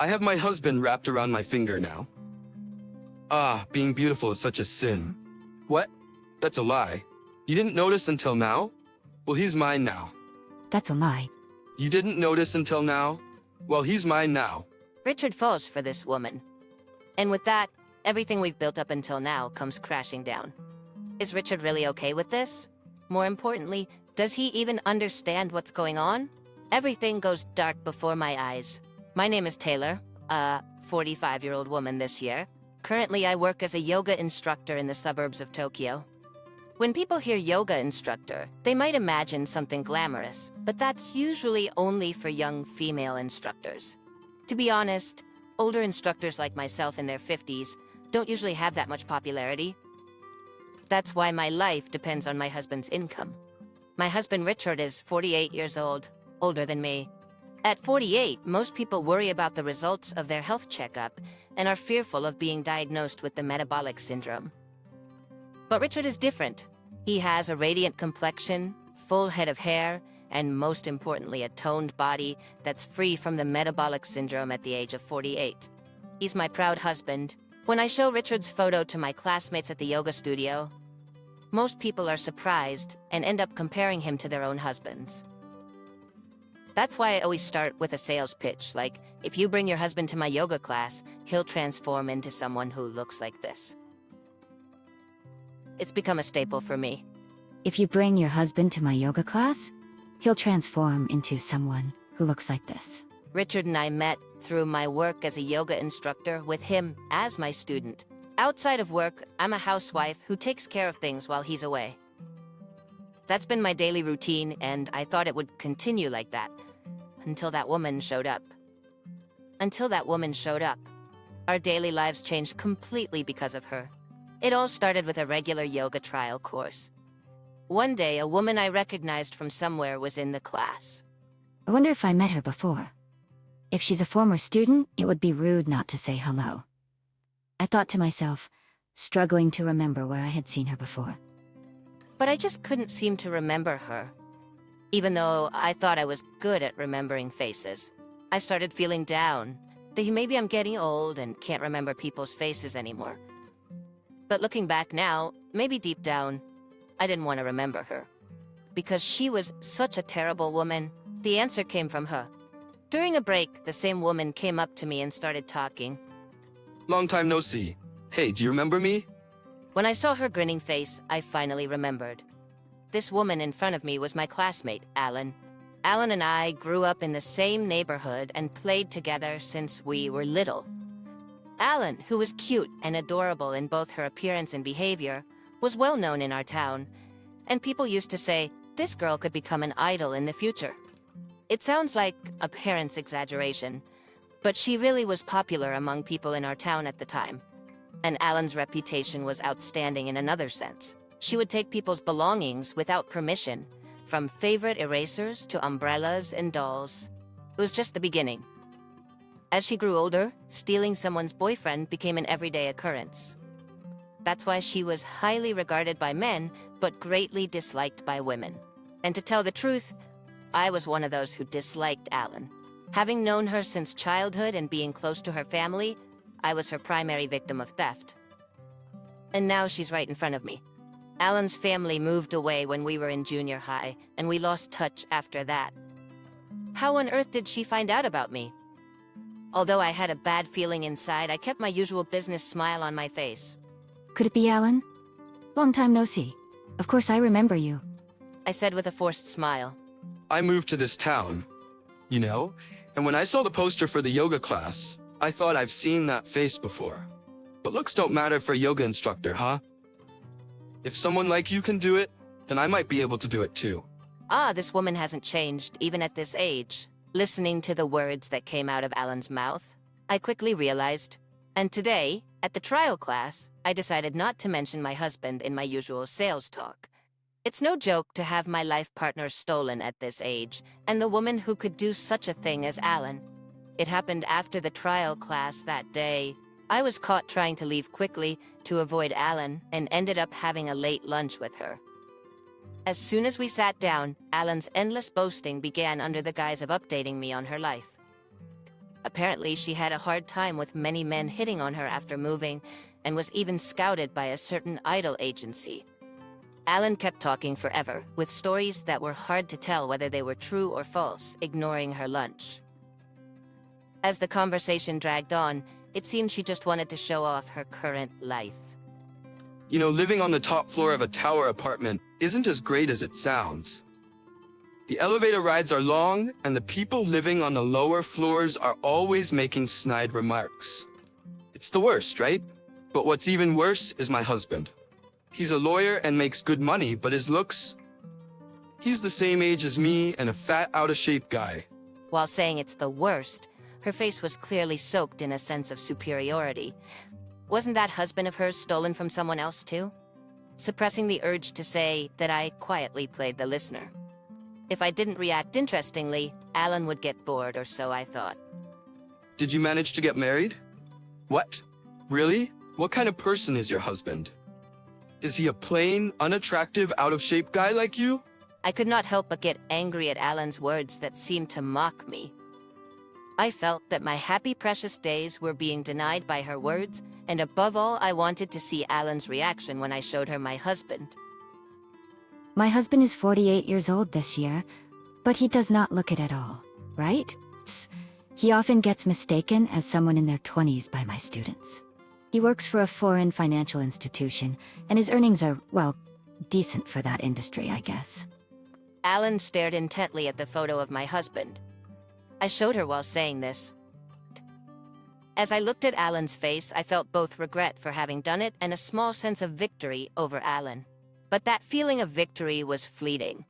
I have my husband wrapped around my finger now. Ah, being beautiful is such a sin. What? That's a lie. You didn't notice until now? Well, he's mine now. That's a lie. You didn't notice until now? Well, he's mine now. Richard falls for this woman. And with that, everything we've built up until now comes crashing down. Is Richard really okay with this? More importantly, does he even understand what's going on? Everything goes dark before my eyes. My name is Taylor, a 45-year-old woman this year. Currently, I work as a yoga instructor in the suburbs of Tokyo. When people hear yoga instructor, they might imagine something glamorous, but that's usually only for young female instructors. To be honest, older instructors like myself in their 50s don't usually have that much popularity. That's why my life depends on my husband's income. My husband Richard is 48 years old, older than me. At 48, most people worry about the results of their health checkup and are fearful of being diagnosed with the metabolic syndrome. But Richard is different. He has a radiant complexion, full head of hair, and most importantly, a toned body that's free from the metabolic syndrome at the age of 48. He's my proud husband. When I show Richard's photo to my classmates at the yoga studio, most people are surprised and end up comparing him to their own husbands. That's why I always start with a sales pitch, like, if you bring your husband to my yoga class, he'll transform into someone who looks like this. It's become a staple for me. If you bring your husband to my yoga class, he'll transform into someone who looks like this. Richard and I met through my work as a yoga instructor with him as my student. Outside of work, I'm a housewife who takes care of things while he's away. That's been my daily routine, and I thought it would continue like that until that woman showed up. Our daily lives changed completely because of her. It all started with a regular yoga trial course. One day, a woman I recognized from somewhere was in the class. I wonder if I met her before. If she's a former student, it would be rude not to say hello. I thought to myself, struggling to remember where I had seen her before. But I just couldn't seem to remember her. Even though I thought I was good at remembering faces, I started feeling down, that maybe I'm getting old and can't remember people's faces anymore. But looking back now, maybe deep down, I didn't want to remember her. Because she was such a terrible woman, the answer came from her. During a break, the same woman came up to me and started talking. Long time no see. Hey, do you remember me? When I saw her grinning face, I finally remembered. This woman in front of me was my classmate, Alan. Alan and I grew up in the same neighborhood and played together since we were little. Alan, who was cute and adorable in both her appearance and behavior, was well known in our town, and people used to say, this girl could become an idol in the future. It sounds like a parent's exaggeration, but she really was popular among people in our town at the time. And Alan's reputation was outstanding in another sense. She would take people's belongings without permission, from favorite erasers to umbrellas and dolls. It was just the beginning. As she grew older, stealing someone's boyfriend became an everyday occurrence. That's why she was highly regarded by men, but greatly disliked by women. And to tell the truth, I was one of those who disliked Alan. Having known her since childhood and being close to her family, I was her primary victim of theft. And now she's right in front of me. Alan's family moved away when we were in junior high, and we lost touch after that. How on earth did she find out about me? Although I had a bad feeling inside, I kept my usual business smile on my face. Could it be Alan? Long time no see. Of course I remember you. I said with a forced smile. I moved to this town, you know? And when I saw the poster for the yoga class, I thought I've seen that face before. But looks don't matter for a yoga instructor, huh? If someone like you can do it, then I might be able to do it too. Ah, this woman hasn't changed, even at this age. Listening to the words that came out of Alan's mouth, I quickly realized. And today, at the trial class, I decided not to mention my husband in my usual sales talk. It's no joke to have my life partner stolen at this age, and the woman who could do such a thing as Alan. It happened after the trial class that day. I was caught trying to leave quickly to avoid Alan and ended up having a late lunch with her. As soon as we sat down, Alan's endless boasting began under the guise of updating me on her life. Apparently, she had a hard time with many men hitting on her after moving, and was even scouted by a certain idol agency. Alan kept talking forever, with stories that were hard to tell whether they were true or false, ignoring her lunch. As the conversation dragged on, it seemed she just wanted to show off her current life. You know, living on the top floor of a tower apartment isn't as great as it sounds. The elevator rides are long, and the people living on the lower floors are always making snide remarks. It's the worst, right? But what's even worse is my husband. He's a lawyer and makes good money, but his looks... He's the same age as me and a fat, out-of-shape guy. While saying it's the worst, her face was clearly soaked in a sense of superiority. Wasn't that husband of hers stolen from someone else too? Suppressing the urge to say that I quietly played the listener. If I didn't react interestingly, Alan would get bored, or so I thought. Did you manage to get married? What? Really? What kind of person is your husband? Is he a plain, unattractive, out-of-shape guy like you? I could not help but get angry at Alan's words that seemed to mock me. I felt that my happy, precious days were being denied by her words, and above all, I wanted to see Alan's reaction when I showed her my husband. My husband is 48 years old this year, but he does not look it at all, right? He often gets mistaken as someone in their 20s by my students. He works for a foreign financial institution, and his earnings are, well, decent for that industry, I guess. Alan stared intently at the photo of my husband. I showed her while saying this. As I looked at Alan's face, I felt both regret for having done it and a small sense of victory over Alan. But that feeling of victory was fleeting.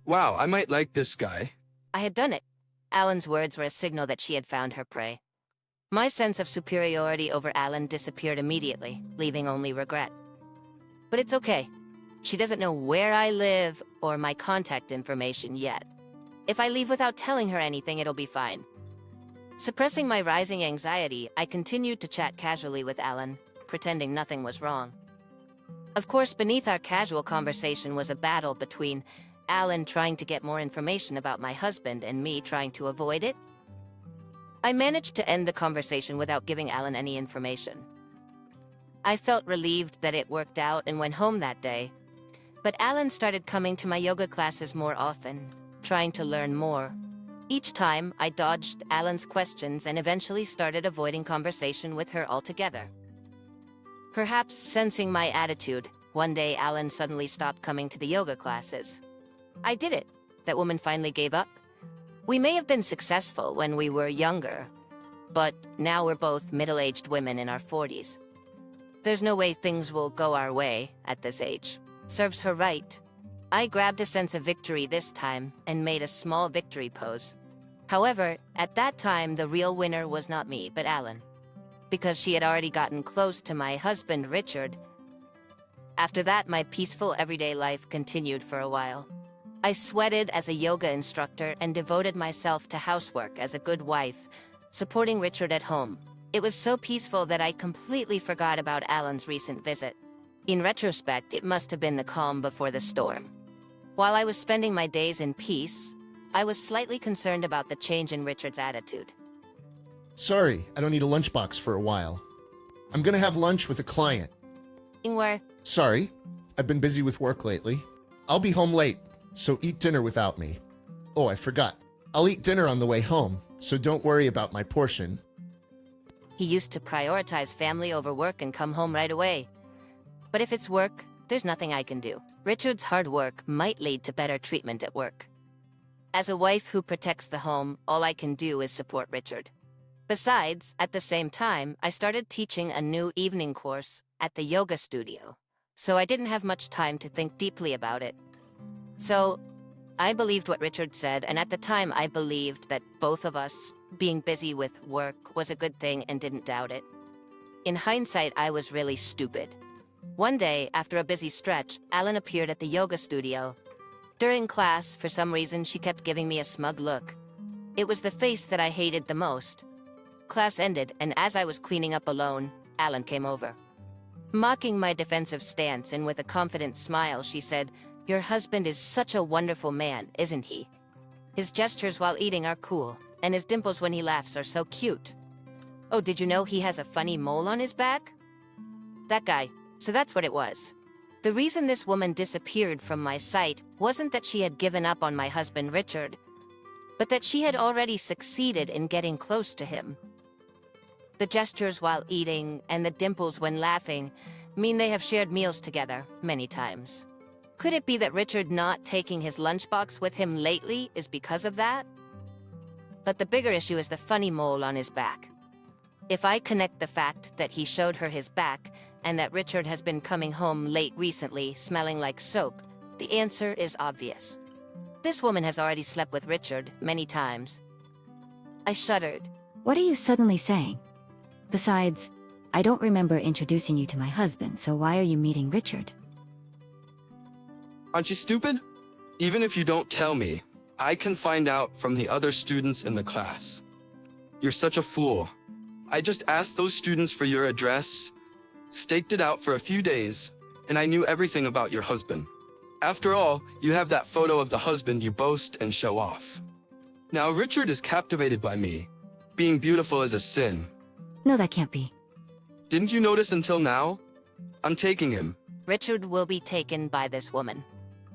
Wow, I might like this guy. I had done it. Alan's words were a signal that she had found her prey. My sense of superiority over Alan disappeared immediately, leaving only regret. But it's okay. She doesn't know where I live or my contact information yet. If I leave without telling her anything, it'll be fine. Suppressing my rising anxiety, I continued to chat casually with Alan, pretending nothing was wrong. Of course, beneath our casual conversation was a battle between Alan trying to get more information about my husband and me trying to avoid it. I managed to end the conversation without giving Alan any information. I felt relieved that it worked out and went home that day. But Alan started coming to my yoga classes more often, trying to learn more. Each time, I dodged Alan's questions and eventually started avoiding conversation with her altogether. Perhaps sensing my attitude, one day Alan suddenly stopped coming to the yoga classes. I did it. That woman finally gave up. We may have been successful when we were younger, but now we're both middle-aged women in our 40s. There's no way things will go our way at this age. Serves her right. I grabbed a sense of victory this time and made a small victory pose. However, at that time, the real winner was not me, but Alan. Because she had already gotten close to my husband, Richard. After that, my peaceful everyday life continued for a while. I sweated as a yoga instructor and devoted myself to housework as a good wife, supporting Richard at home. It was so peaceful that I completely forgot about Alan's recent visit. In retrospect, it must have been the calm before the storm. While I was spending my days in peace, I was slightly concerned about the change in Richard's attitude. Sorry, I don't need a lunchbox for a while. I'm gonna have lunch with a client. Ingwer, Sorry, I've been busy with work lately. I'll be home late, so eat dinner without me. Oh, I forgot. I'll eat dinner on the way home, so don't worry about my portion. he used to prioritize family over work and come home right away. But if it's work, there's nothing I can do. Richard's hard work might lead to better treatment at work. As a wife who protects the home, all I can do is support Richard. Besides, at the same time, I started teaching a new evening course at the yoga studio, so I didn't have much time to think deeply about it. So, I believed what Richard said, and at the time I believed that both of us being busy with work was a good thing and didn't doubt it. In hindsight, I was really stupid. One day, after a busy stretch, Alan appeared at the yoga studio. During class, for some reason, she kept giving me a smug look. It was the face that I hated the most. Class ended, and as I was cleaning up alone, Alan came over. Mocking my defensive stance and with a confident smile, she said, "Your husband is such a wonderful man, isn't he? His gestures while eating are cool. and his dimples when he laughs are so cute. Oh, did you know he has a funny mole on his back? That guy. So that's what it was. The reason this woman disappeared from my sight wasn't that she had given up on my husband Richard, but that she had already succeeded in getting close to him. The gestures while eating and the dimples when laughing mean they have shared meals together many times. Could it be that Richard not taking his lunchbox with him lately is because of that? But the bigger issue is the funny mole on his back. If I connect the fact that he showed her his back and that Richard has been coming home late recently smelling like soap, the answer is obvious. This woman has already slept with Richard many times. I shuddered. What are you suddenly saying? Besides, I don't remember introducing you to my husband, so why are you meeting Richard? Aren't you stupid? Even if you don't tell me, I can find out from the other students in the class. You're such a fool. I just asked those students for your address, staked it out for a few days, and I knew everything about your husband. After all, you have that photo of the husband you boast and show off. Now Richard is captivated by me. Being beautiful is a sin. No, that can't be. Didn't you notice until now? I'm taking him. Richard will be taken by this woman.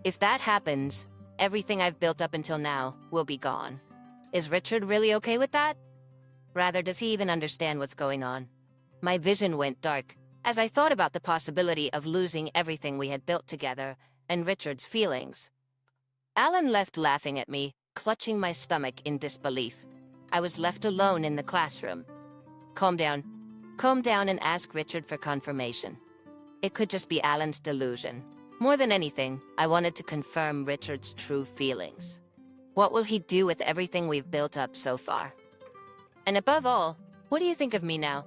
If that happens, everything I've built up until now will be gone. Is Richard really okay with that? Rather, does he even understand what's going on? My vision went dark as I thought about the possibility of losing everything we had built together and Richard's feelings. Alan left laughing at me, clutching my stomach in disbelief. I was left alone in the classroom. Calm down. Calm down and ask Richard for confirmation. It could just be Alan's delusion. More than anything, I wanted to confirm Richard's true feelings. What will he do with everything we've built up so far? And above all, what do you think of me now?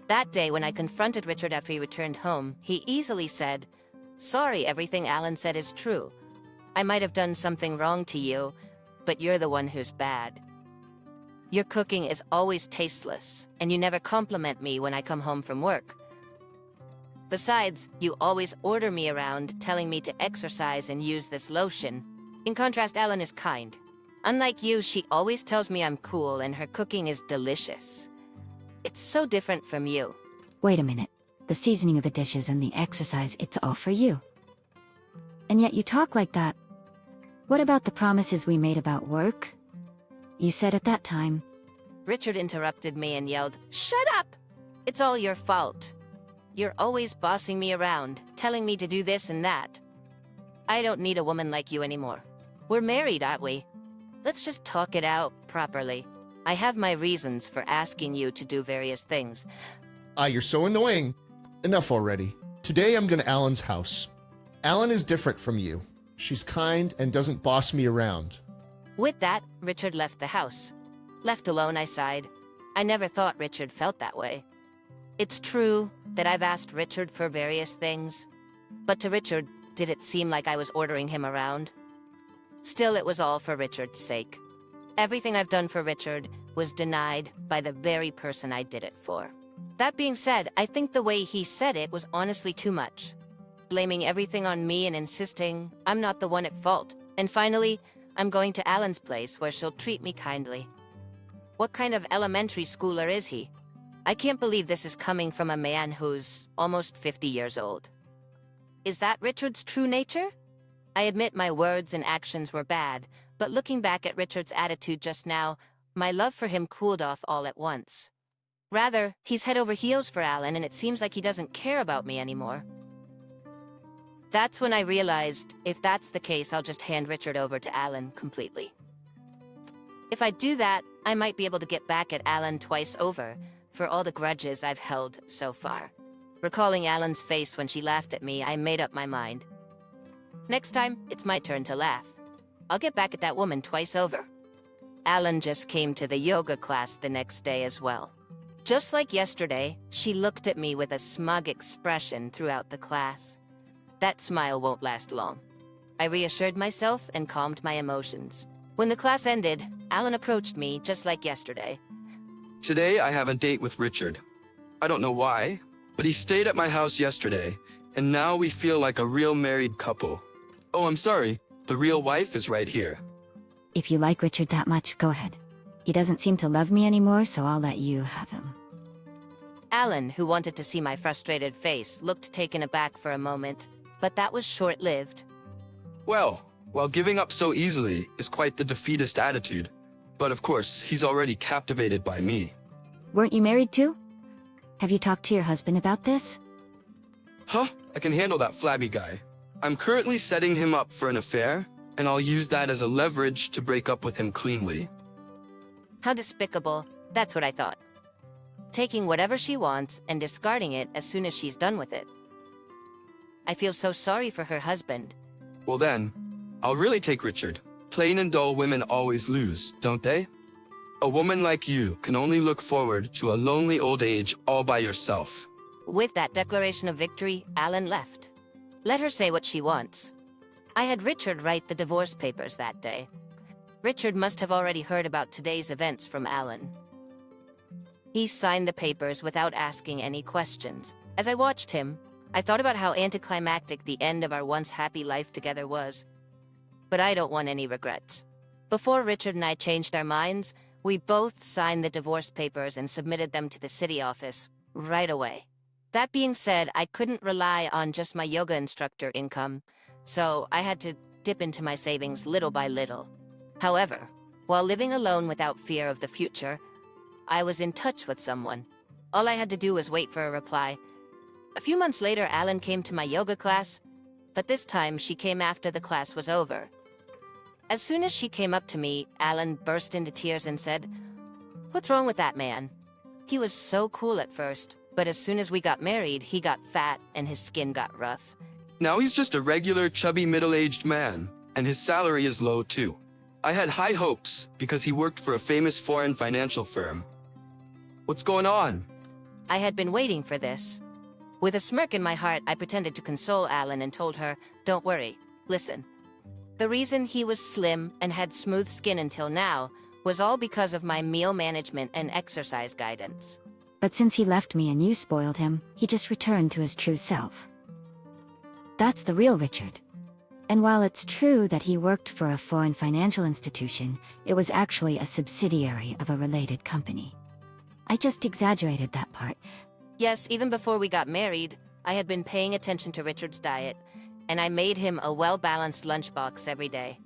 That day when I confronted Richard after he returned home, he easily said, "Sorry, everything Alan said is true. I might have done something wrong to you, but you're the one who's bad. Your cooking is always tasteless, and you never compliment me when I come home from work. Besides, you always order me around, telling me to exercise and use this lotion. In contrast, Alan is kind. Unlike you, she always tells me I'm cool and her cooking is delicious. It's so different from you." Wait a minute. The seasoning of the dishes and the exercise, it's all for you. And yet you talk like that. What about the promises we made about work? You said at that time. Richard interrupted me and yelled, "Shut up! It's all your fault. You're always bossing me around, telling me to do this and that. I don't need a woman like you anymore. We're married, aren't we? Let's just talk it out properly. I have my reasons for asking you to do various things." You're so annoying. Enough already. Today I'm going to Alan's house. Alan is different from you. She's kind and doesn't boss me around. With that, Richard left the house. Left alone, I sighed. I never thought Richard felt that way. It's true that I've asked Richard for various things, but to Richard, did it seem like I was ordering him around? Still, it was all for Richard's sake. Everything I've done for Richard was denied by the very person I did it for. That being said, I think the way he said it was honestly too much. Blaming everything on me and insisting I'm not the one at fault. And finally, I'm going to Alan's place where she'll treat me kindly. What kind of elementary schooler is he? I can't believe this is coming from a man who's almost 50 years old. Is that Richard's true nature? I admit my words and actions were bad, but looking back at Richard's attitude just now, my love for him cooled off all at once. Rather, he's head over heels for Alan, and it seems like he doesn't care about me anymore. That's when I realized, if that's the case, I'll just hand Richard over to Alan completely. If I do that, I might be able to get back at Alan twice over, for all the grudges I've held so far. Recalling Alan's face when she laughed at me, I made up my mind. Next time, it's my turn to laugh. I'll get back at that woman twice over. Alan just came to the yoga class the next day as well. Just like yesterday, she looked at me with a smug expression throughout the class. That smile won't last long. I reassured myself and calmed my emotions. When the class ended, Alan approached me just like yesterday. Today I have a date with Richard. I don't know why, but he stayed at my house yesterday, and now we feel like a real married couple. Oh, I'm sorry. The real wife is right here. If you like Richard that much, go ahead. He doesn't seem to love me anymore, so I'll let you have him. Alan, who wanted to see my frustrated face, looked taken aback for a moment, but that was short-lived. Well, giving up so easily is quite the defeatist attitude. But of course, he's already captivated by me. Weren't you married too? Have you talked to your husband about this? Huh? I can handle that flabby guy. I'm currently setting him up for an affair, and I'll use that as a leverage to break up with him cleanly. How despicable. That's what I thought. Taking whatever she wants and discarding it as soon as she's done with it. I feel so sorry for her husband. Well then, I'll really take Richard. Plain and dull women always lose, don't they? A woman like you can only look forward to a lonely old age all by yourself. With that declaration of victory, Alan left. Let her say what she wants. I had Richard write the divorce papers that day. Richard must have already heard about today's events from Alan. He signed the papers without asking any questions. As I watched him, I thought about how anticlimactic the end of our once happy life together was. But I don't want any regrets. Before Richard and I changed our minds, we both signed the divorce papers and submitted them to the city office right away. That being said, I couldn't rely on just my yoga instructor income, so I had to dip into my savings little by little. However, while living alone without fear of the future, I was in touch with someone. All I had to do was wait for a reply. A few months later, Alan came to my yoga class, but this time she came after the class was over. As soon as she came up to me, Alan burst into tears and said, "What's wrong with that man? He was so cool at first, but as soon as we got married, he got fat and his skin got rough." Now he's just a regular, chubby, middle-aged man, and his salary is low too. I had high hopes because he worked for a famous foreign financial firm. What's going on? I had been waiting for this. With a smirk in my heart, I pretended to console Alan and told her, "Don't worry, listen. The reason he was slim and had smooth skin until now was all because of my meal management and exercise guidance." But since he left me and you spoiled him, he just returned to his true self. That's the real Richard. And while it's true that he worked for a foreign financial institution, it was actually a subsidiary of a related company. I just exaggerated that part. Yes, even before we got married, I had been paying attention to Richard's diet, and I made him a well-balanced lunchbox every day.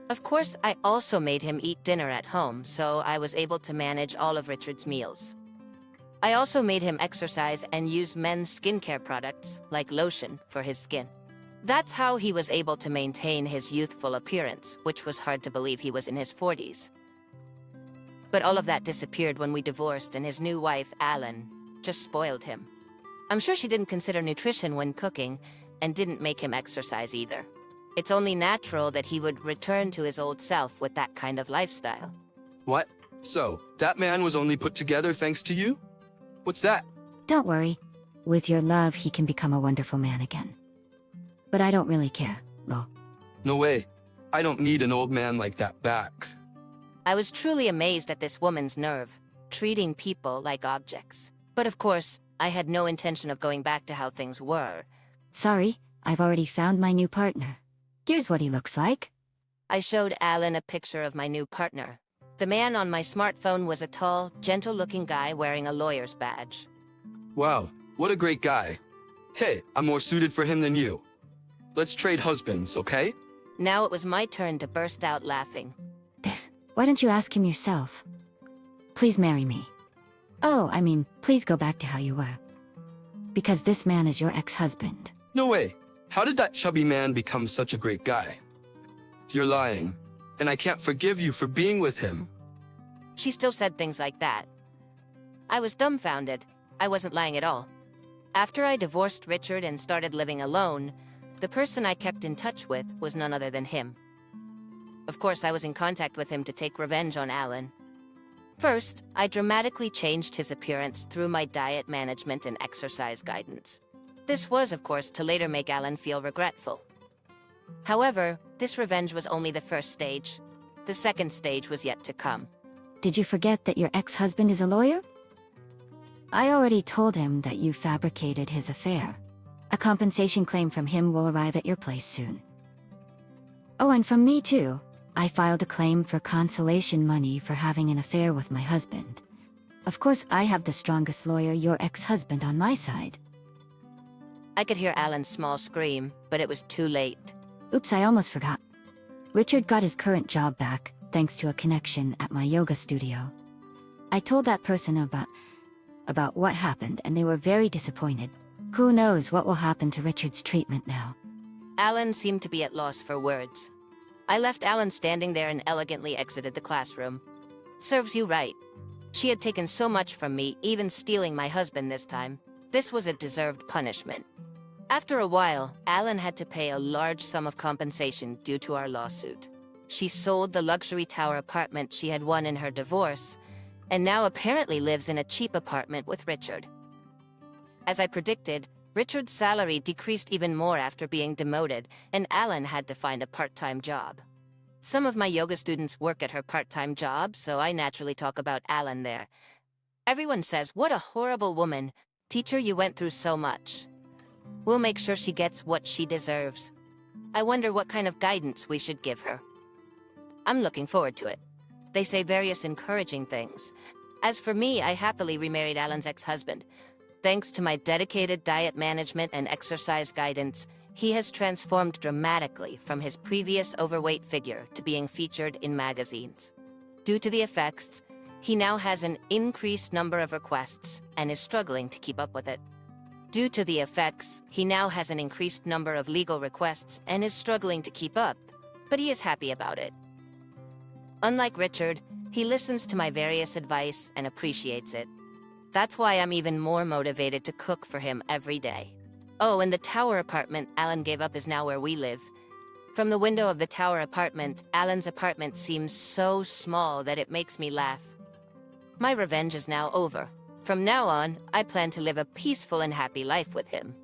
Of course, I also made him eat dinner at home, so I was able to manage all of Richard's meals. I also made him exercise and use men's skincare products, like lotion, for his skin. That's how he was able to maintain his youthful appearance, which was hard to believe he was in his 40s. But all of that disappeared when we divorced, and his new wife, Alan, just spoiled him. I'm sure she didn't consider nutrition when cooking, and didn't make him exercise either. It's only natural that he would return to his old self with that kind of lifestyle. What? So, that man was only put together thanks to you? What's that? Don't worry. With your love, he can become a wonderful man again. But I don't really care, Lo. No way. I don't need an old man like that back. I was truly amazed at this woman's nerve, treating people like objects. But of course, I had no intention of going back to how things were. Sorry, I've already found my new partner. Here's what he looks like. I showed Alan a picture of my new partner. The man on my smartphone was a tall, gentle-looking guy wearing a lawyer's badge. Wow, what a great guy. Hey, I'm more suited for him than you. Let's trade husbands, okay? Now it was my turn to burst out laughing. Why don't you ask him yourself? Please marry me. Oh, I mean, please go back to how you were. Because this man is your ex-husband. No way. How did that chubby man become such a great guy? You're lying, and I can't forgive you for being with him. She still said things like that. I was dumbfounded. I wasn't lying at all. After I divorced Richard and started living alone, the person I kept in touch with was none other than him. Of course, I was in contact with him to take revenge on Alan. First, I dramatically changed his appearance through my diet management and exercise guidance. This was, of course, to later make Alan feel regretful. However, this revenge was only the first stage. The second stage was yet to come. Did you forget that your ex-husband is a lawyer? I already told him that you fabricated his affair. A compensation claim from him will arrive at your place soon. Oh, and from me too. I filed a claim for consolation money for having an affair with my husband. Of course, I have the strongest lawyer, your ex-husband, on my side. I could hear Alan's small scream, but it was too late. Oops, I almost forgot. Richard got his current job back, thanks to a connection at my yoga studio. I told that person about what happened, and they were very disappointed. Who knows what will happen to Richard's treatment now? Alan seemed to be at loss for words. I left Alan standing there and elegantly exited the classroom. Serves you right. She had taken so much from me, even stealing my husband this time. This was a deserved punishment. After a while, Alan had to pay a large sum of compensation due to our lawsuit. She sold the luxury tower apartment she had won in her divorce, and now apparently lives in a cheap apartment with Richard. As I predicted, Richard's salary decreased even more after being demoted, and Alan had to find a part-time job. Some of my yoga students work at her part-time job, so I naturally talk about Alan there. Everyone says, "What a horrible woman. Teacher, you went through so much." We'll make sure she gets what she deserves. I wonder what kind of guidance we should give her. I'm looking forward to it. They say various encouraging things. As for me, I happily remarried Alan's ex-husband. Thanks to my dedicated diet management and exercise guidance, he has transformed dramatically from his previous overweight figure to being featured in magazines. Due to the effects, he now has an increased number of requests and is struggling to keep up with it. Due to the effects, he now has an increased number of legal requests and is struggling to keep up, but he is happy about it. Unlike Richard, he listens to my various advice and appreciates it. That's why I'm even more motivated to cook for him every day. Oh, and the tower apartment Alan gave up is now where we live. From the window of the tower apartment, Alan's apartment seems so small that it makes me laugh. My revenge is now over. From now on, I plan to live a peaceful and happy life with him.